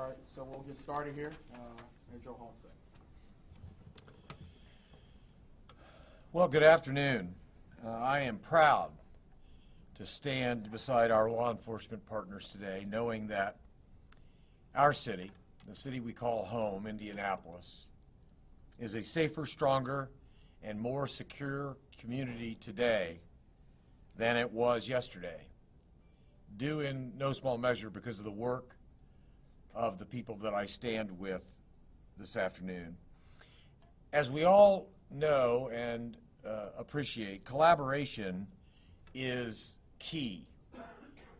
All right, so we'll get started here. Mayor Joe Holmstead. Well, good afternoon. I am proud to stand beside our law enforcement partners today, knowing that our city, the city we call home, Indianapolis, is a safer, stronger, and more secure community today than it was yesterday, due in no small measure because of the work of the people that I stand with this afternoon. As we all know and appreciate, collaboration is key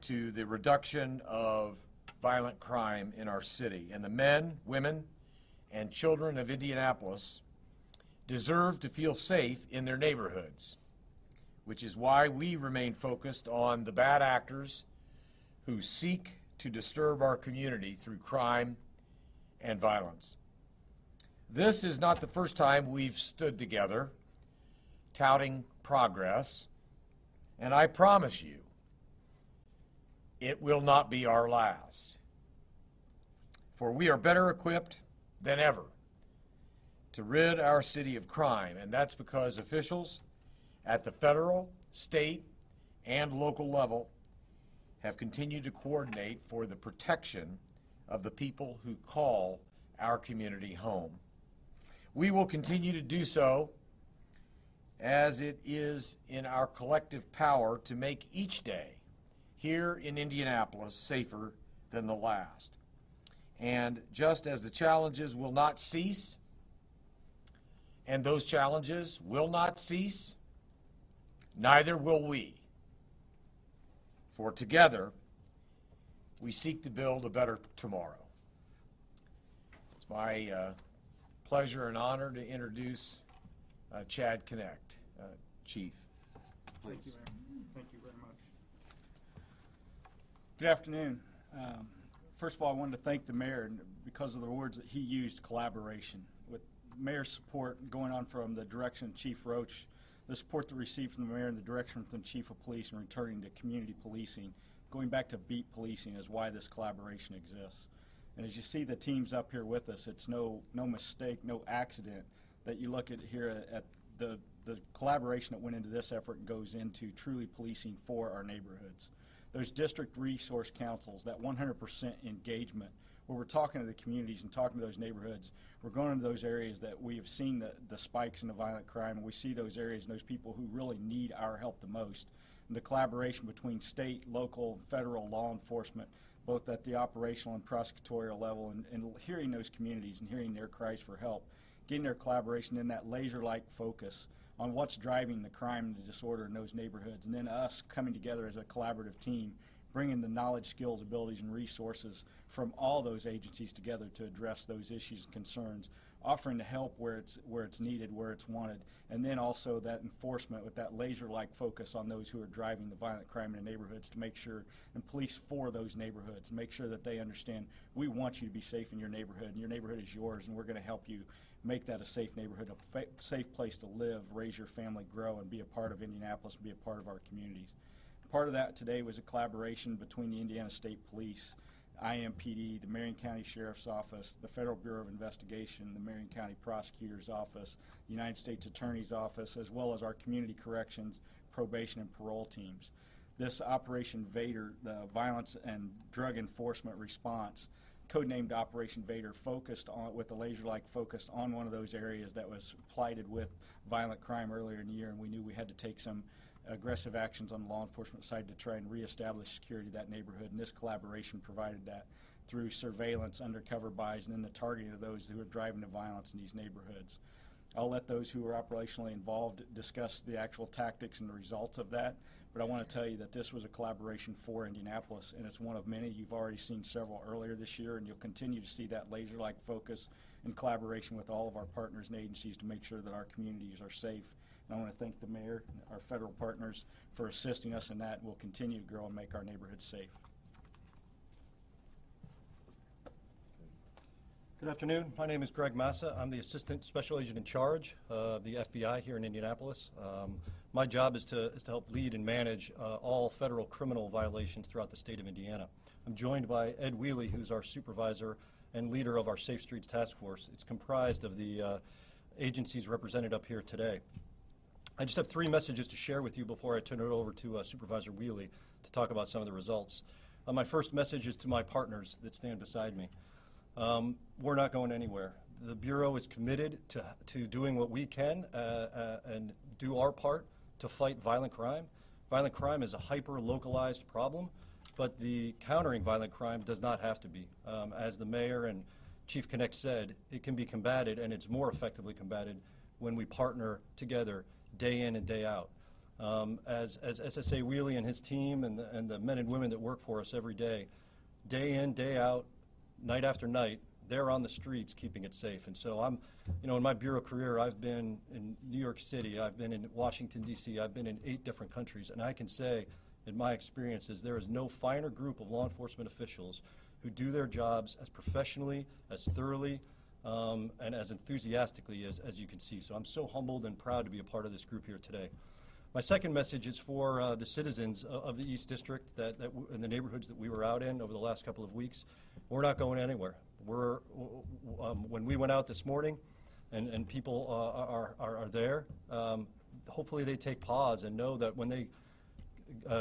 to the reduction of violent crime in our city. And the men, women, and children of Indianapolis deserve to feel safe in their neighborhoods, which is why we remain focused on the bad actors who seek to disturb our community through crime and violence. This is not the first time we've stood together touting progress, and I promise you, it will not be our last. For we are better equipped than ever to rid our city of crime, and that's because officials at the federal, state, and local level have continued to coordinate for the protection of the people who call our community home. We will continue to do so as it is in our collective power to make each day here in Indianapolis safer than the last. And just as the challenges will not cease, and those challenges will not cease, neither will we. For together, we seek to build a better tomorrow. It's my pleasure and honor to introduce Chad Connect, Chief. Please. Thank you, Mayor. Thank you very much. Good afternoon. First of all, I wanted to thank the mayor because of the words that he used, collaboration. With mayor's support going on from the direction of Chief Roach, the support that we received from the mayor and the direction from the chief of police and returning to community policing, going back to beat policing is why this collaboration exists. And as you see the teams up here with us, it's no mistake, no accident that you look at here at the collaboration that went into this effort and goes into truly policing for our neighborhoods. Those district resource councils, that 100% engagement, where we're talking to the communities and talking to those neighborhoods, we're going into those areas that we have seen the spikes in the violent crime, and we see those areas and those people who really need our help the most. And the collaboration between state, local, federal law enforcement, both at the operational and prosecutorial level, and hearing those communities and hearing their cries for help, getting their collaboration in that laser-like focus on what's driving the crime and the disorder in those neighborhoods, and then us coming together as a collaborative team, bringing the knowledge, skills, abilities, and resources from all those agencies together to address those issues and concerns, offering to help where it's needed, where it's wanted, and then also that enforcement with that laser-like focus on those who are driving the violent crime in the neighborhoods to make sure, and police for those neighborhoods, make sure that they understand we want you to be safe in your neighborhood, and your neighborhood is yours, and we're going to help you make that a safe neighborhood, a safe place to live, raise your family, grow, and be a part of Indianapolis, and be a part of our communities. Part of that today was a collaboration between the Indiana State Police, IMPD, the Marion County Sheriff's Office, the Federal Bureau of Investigation, the Marion County Prosecutor's Office, the United States Attorney's Office, as well as our community corrections, probation, and parole teams. This Operation Vader, the violence and drug enforcement response, codenamed Operation Vader, focused on, with a laser-like focus on one of those areas that was plighted with violent crime earlier in the year, and we knew we had to take some aggressive actions on the law enforcement side to try and reestablish security of that neighborhood, and this collaboration provided that through surveillance, undercover buys, and then the targeting of those who are driving the violence in these neighborhoods. I'll let those who are operationally involved discuss the actual tactics and the results of that, but I want to tell you that this was a collaboration for Indianapolis, and it's one of many. You've already seen several earlier this year, and you'll continue to see that laser-like focus and collaboration with all of our partners and agencies to make sure that our communities are safe. And I want to thank the mayor, our federal partners, for assisting us in that, and we'll continue to grow and make our neighborhoods safe. Good afternoon. My name is Greg Massa. I'm the Assistant Special Agent in charge of the FBI here in Indianapolis. My job is to help lead and manage all federal criminal violations throughout the state of Indiana. I'm joined by Ed Wheely, who's our supervisor and leader of our Safe Streets Task Force. It's comprised of the agencies represented up here today. I just have 3 messages to share with you before I turn it over to Supervisor Wheely to talk about some of the results. My first message is to my partners that stand beside me. We're not going anywhere. The Bureau is committed to doing what we can and do our part to fight violent crime. Violent crime is a hyper-localized problem, but the countering violent crime does not have to be. As the mayor and Chief Connect said, it can be combated, and it's more effectively combated when we partner together day in and day out. As SSA Wheely and his team and the men and women that work for us every day in, day out, night after night, they're on the streets keeping it safe. And so in my Bureau career, I've been in New York City, I've been in Washington, D.C., I've been in 8 different countries, and I can say, in my experiences, there is no finer group of law enforcement officials who do their jobs as professionally, as thoroughly, and as enthusiastically as you can see. So I'm so humbled and proud to be a part of this group here today. My second message is for the citizens of the East District in the neighborhoods that we were out in over the last couple of weeks. We're not going anywhere. When we went out this morning and people are there, hopefully they take pause and know that when they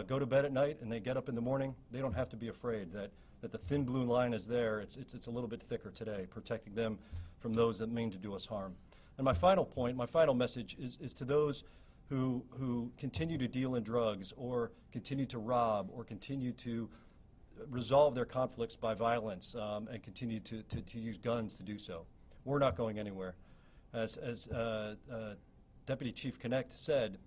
go to bed at night and they get up in the morning, they don't have to be afraid that the thin blue line is there. It's a little bit thicker today, protecting them from those that mean to do us harm. And my final point, my final message is to those who continue to deal in drugs or continue to rob or continue to resolve their conflicts by violence and continue to use guns to do so. We're not going anywhere. As Deputy Chief Connect said,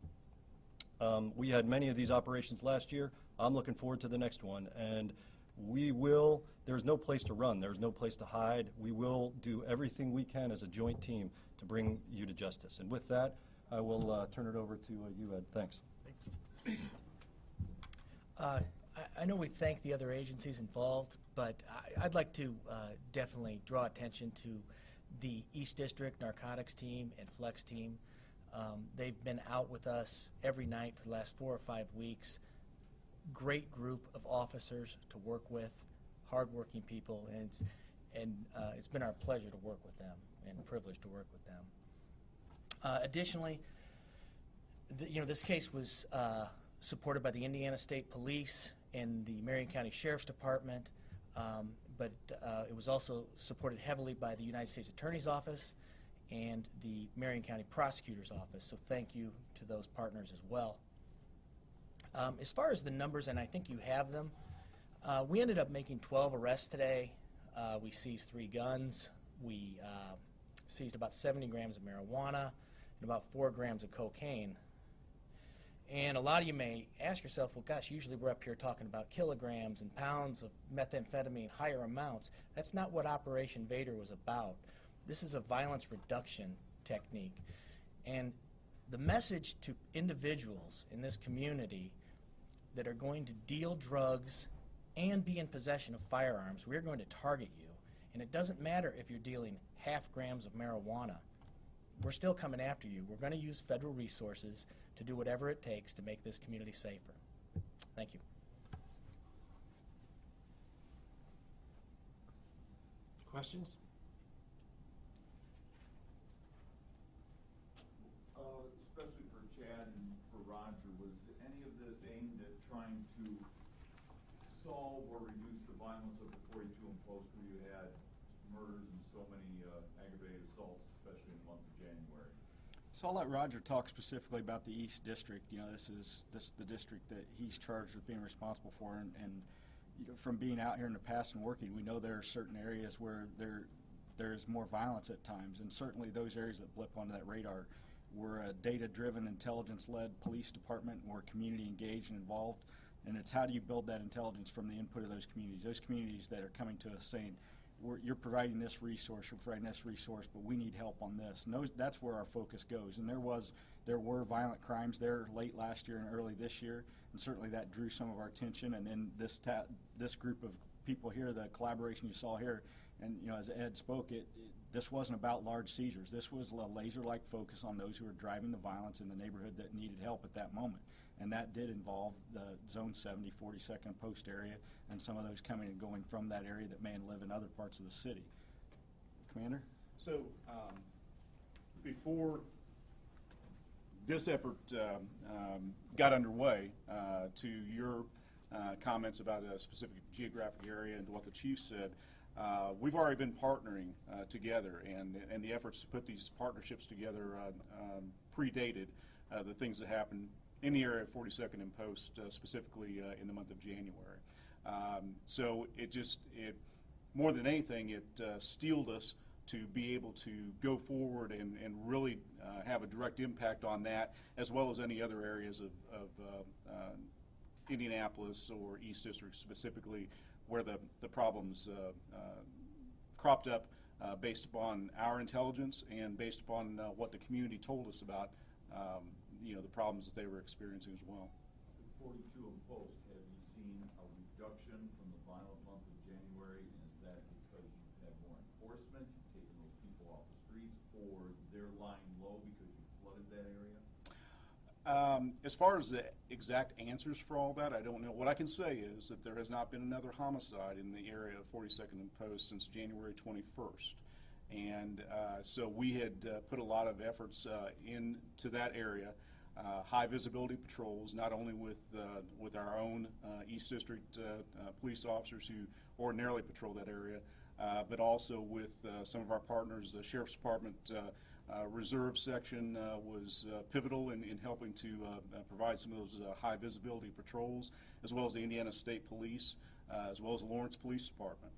we had many of these operations last year. I'm looking forward to the next one. And there's no place to run. There's no place to hide. We will do everything we can as a joint team to bring you to justice. And with that, I will turn it over to you, Ed. Thanks. Thank you. I know we thank the other agencies involved, but I'd like to definitely draw attention to the East District Narcotics Team and Flex Team. They've been out with us every night for the last 4 or 5 weeks. Great group of officers to work with, hardworking people, and it's been our pleasure to work with them and a privilege to work with them. Additionally, this case was supported by the Indiana State Police and the Marion County Sheriff's Department, but it was also supported heavily by the United States Attorney's Office and the Marion County Prosecutor's Office, so thank you to those partners as well. As far as the numbers, and I think you have them, we ended up making 12 arrests today. We seized 3 guns. We seized about 70 grams of marijuana and about 4 grams of cocaine. And a lot of you may ask yourself, well, gosh, usually we're up here talking about kilograms and pounds of methamphetamine, higher amounts. That's not what Operation Vader was about. This is a violence reduction technique. And the message to individuals in this community that are going to deal drugs and be in possession of firearms, we're going to target you. And it doesn't matter if you're dealing half grams of marijuana. We're still coming after you. We're going to use federal resources to do whatever it takes to make this community safer. Thank you. Questions? Especially for Chad and for Roger, was any of this aimed at trying to solve or reduce the violence of the 42 and post where you had murders and so many aggravated assaults, especially in the month of January? So I'll let Roger talk specifically about the East District. This is the district that he's charged with being responsible for, and from being out here in the past and working, we know there are certain areas where there's more violence at times, and certainly those areas that blip onto that radar. We're a data-driven, intelligence-led police department, and we're community engaged and involved, and it's how do you build that intelligence from the input of those communities that are coming to us saying, you're providing this resource, you're providing this resource, but we need help on this. And that's where our focus goes. And there were violent crimes there late last year and early this year, and certainly that drew some of our attention. And then this group of people here, the collaboration you saw here, and as Ed spoke, this wasn't about large seizures. This was a laser-like focus on those who were driving the violence in the neighborhood that needed help at that moment. and that did involve the Zone 70, 42nd Post area, and some of those coming and going from that area that may live in other parts of the city. Commander? So, before this effort got underway, to your comments about a specific geographic area and to what the chief said, we've already been partnering together, and the efforts to put these partnerships together predated the things that happened in the area of 42nd and Post, specifically in the month of January. So it more than anything, it steeled us to be able to go forward and really have a direct impact on that, as well as any other areas of Indianapolis or East District specifically, where the problems cropped up based upon our intelligence and based upon what the community told us about the problems that they were experiencing as well. 42 and Post, have you seen a reduction from the violent month of January? And is that because you've had more enforcement, you've taken those people off the streets, or they're lying low because you flooded that area? As far as the exact answers for all that, I don't know. What I can say is that there has not been another homicide in the area of 42nd and Post since January 21st. And so we had put a lot of efforts into that area, high visibility patrols, not only with our own East District police officers who ordinarily patrol that area, but also with some of our partners. The Sheriff's Department Reserve section was pivotal in helping to provide some of those high visibility patrols, as well as the Indiana State Police, as well as the Lawrence Police Department.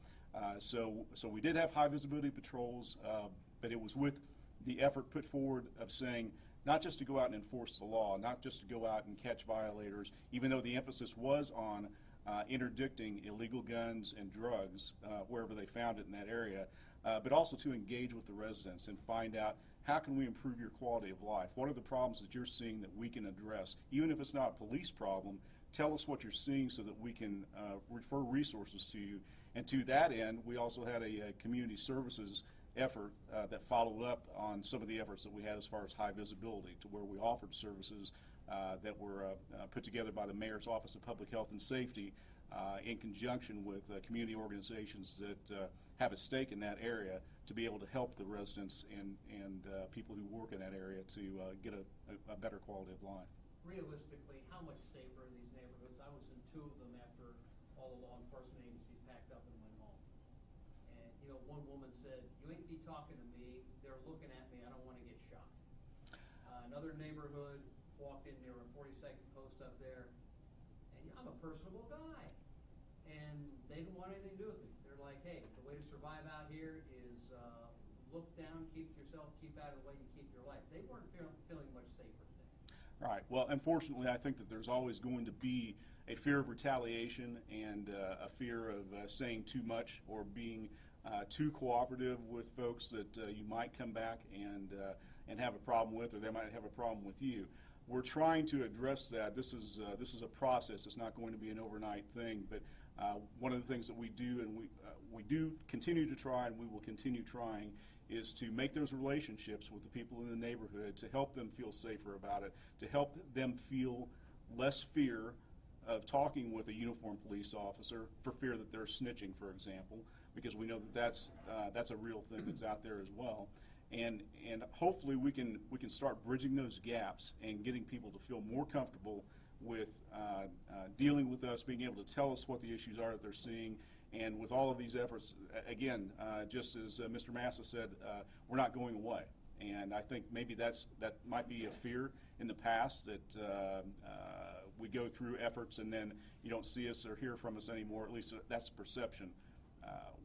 So we did have high visibility patrols, but it was with the effort put forward of saying not just to go out and enforce the law, not just to go out and catch violators, even though the emphasis was on interdicting illegal guns and drugs wherever they found it in that area, but also to engage with the residents and find out how can we improve your quality of life? What are the problems that you're seeing that we can address? Even if it's not a police problem, tell us what you're seeing so that we can refer resources to you. And to that end, we also had a community services effort that followed up on some of the efforts that we had as far as high visibility, to where we offered services that were put together by the Mayor's Office of Public Health and Safety in conjunction with community organizations that have a stake in that area to be able to help the residents and people who work in that area to get a better quality of life. Realistically, how much safer are these neighborhoods? I was in two of them after all the law enforcement agencies packed up and went home. And, one woman said, "You ain't be talking to me. They're looking at me. I don't want to get shot." Another neighborhood, walked in near a 42nd Post up there, and I'm a personable guy. And they didn't want anything to do with me. They're like, "Hey, the way to survive out here is look down, keep out of the way you keep your life." They weren't feeling much safer today. Right. Well, unfortunately, I think that there's always going to be a fear of retaliation and a fear of saying too much or being too cooperative with folks that you might come back and have a problem with, or they might have a problem with you. We're trying to address that. This is a process. It's not going to be an overnight thing. But one of the things that we do, and we do continue to try, and we will continue trying, is to make those relationships with the people in the neighborhood, to help them feel safer about it, to help them feel less fear of talking with a uniformed police officer for fear that they're snitching, for example, because we know that that's a real thing that's out there as well. And hopefully we can start bridging those gaps and getting people to feel more comfortable with dealing with us, being able to tell us what the issues are that they're seeing. And with all of these efforts, again, just as Mr. Massa said, we're not going away. And I think maybe that might be a fear in the past, that we go through efforts and then you don't see us or hear from us anymore. At least that's the perception.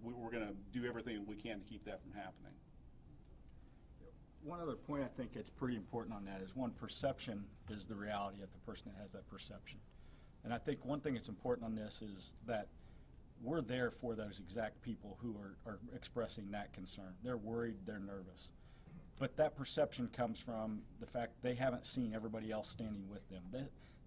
We're going to do everything we can to keep that from happening. One other point I think it's pretty important on that is, one, perception is the reality of the person that has that perception. And I think one thing that's important on this is that we're there for those exact people who are expressing that concern. They're worried, they're nervous. But that perception comes from the fact they haven't seen everybody else standing with them.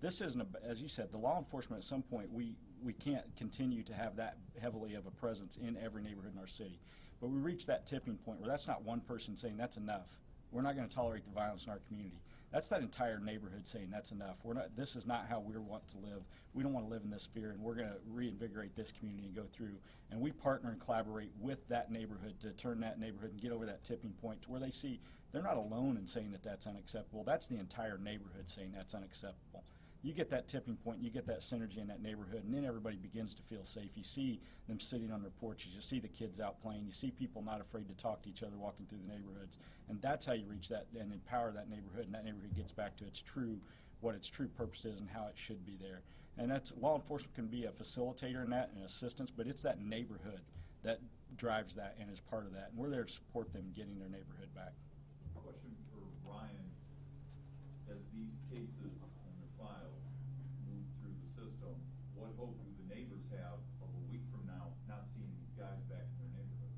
This isn't, as you said, the law enforcement at some point, we can't continue to have that heavily of a presence in every neighborhood in our city. But we reach that tipping point where that's not one person saying that's enough. We're not going to tolerate the violence in our community. That's that entire neighborhood saying that's enough. This is not how we want to live. We don't want to live in this fear, and we're going to reinvigorate this community and go through. And we partner and collaborate with that neighborhood to turn that neighborhood and get over that tipping point to where they see they're not alone in saying that that's unacceptable. That's the entire neighborhood saying that's unacceptable. You get that tipping point, you get that synergy in that neighborhood, and then everybody begins to feel safe. You see them sitting on their porches, you see the kids out playing, you see people not afraid to talk to each other walking through the neighborhoods, and that's how you reach that and empower that neighborhood, and that neighborhood gets back to what its true purpose is and how it should be there. And that's, law enforcement can be a facilitator in that and assistance, but it's that neighborhood that drives that and is part of that, and we're there to support them getting their neighborhood back. Question for Ryan: as these cases in the file move through the system, what hope do the neighbors have of a week from now not seeing these guys back in their neighborhood?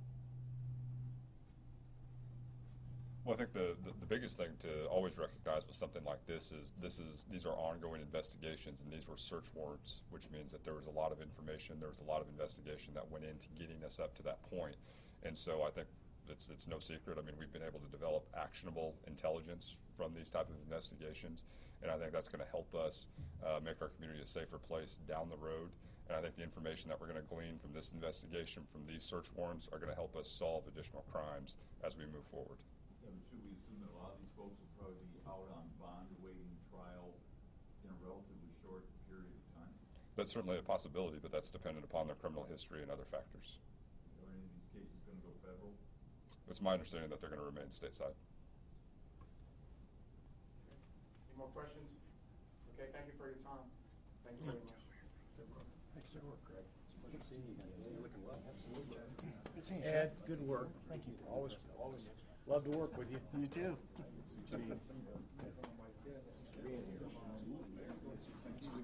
Well, I think the biggest thing to always recognize with something like this is these are ongoing investigations, and these were search warrants, which means that there was a lot of information, there was a lot of investigation that went into getting us up to that point. And so I think it's no secret. I mean, we've been able to develop actionable intelligence from these type of investigations, and I think that's going to help us make our community a safer place down the road. And I think the information that we're going to glean from this investigation, from these search warrants, are going to help us solve additional crimes as we move forward. Yeah, but should we assume that a lot of these folks will probably be out on bond awaiting trial in a relatively short period of time? That's certainly a possibility, but that's dependent upon their criminal history and other factors. Are any of these cases going to go federal? It's my understanding that they're going to remain stateside. Any more questions? Okay, thank you for your time. Thank you very much. Thanks for your work, Greg. It's a pleasure seeing you again. You're looking well. Absolutely. Good seeing you, Ed, good work. Thank you. Always love to work with you. You too.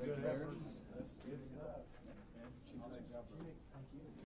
Good,